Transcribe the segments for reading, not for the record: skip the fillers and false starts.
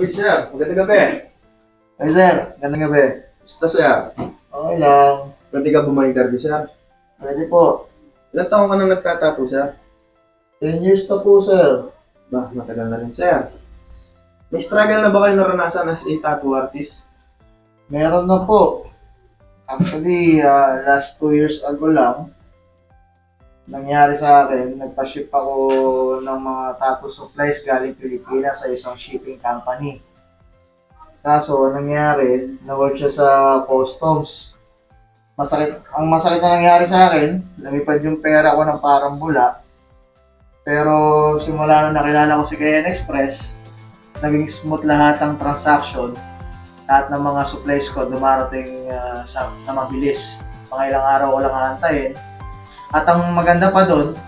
Uy, sir. Magandang gabi. Ay, sir. Gandang gabi. Basta, sir. Okay lang. Pwede ka ba ma-interview, sir? Pwede po. Ilan taon ka nang nagtatato, sir? 10 years na po, sir. Bah, matagal na rin, sir. May struggle na ba kayo naranasan as a tattoo artist? Meron na po. Actually, last 2 years ago lang, nangyari sa akin, nagpa-ship ako ng mga tattoo supplies galing Pilipinas sa isang shipping company. Kaso, nangyari, na-work siya sa customs. Ang masakit na nangyari sa akin, lumipad yung pera ko ng parang bula. Pero simula nung nakilala ko si KN Express, naging smooth lahat ng transaction. Lahat ng mga supplies ko dumarating na mabilis. Mga ilang araw ko lang aantayin. At ang maganda pa doon,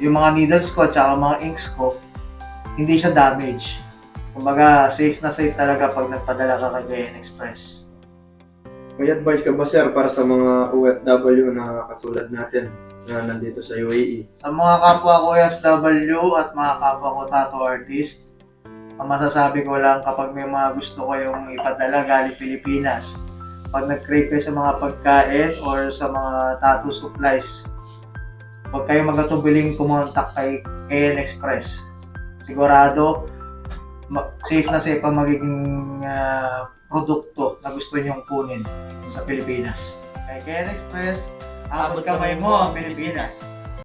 yung mga needles ko at mga inks ko, hindi siya damage. Kumbaga, safe na safe talaga pag nagpadala ka kay KN Express. May advice ka ba, sir, para sa mga OFW na katulad natin na nandito sa UAE? Sa mga kapwa ko OFW at mga kapwa ko tattoo artist, ang masasabi ko lang kapag may mga gusto kayong ipadala galing Pilipinas, pag nag-crave kayo sa mga pagkain or sa mga tattoo supplies, huwag kayo magatubiling kumontak kay KN Express. Sigurado, safe na safe ang magiging produkto na gusto nyong kunin sa Pilipinas. Kay KN Express, abot kamay mo ang Pilipinas.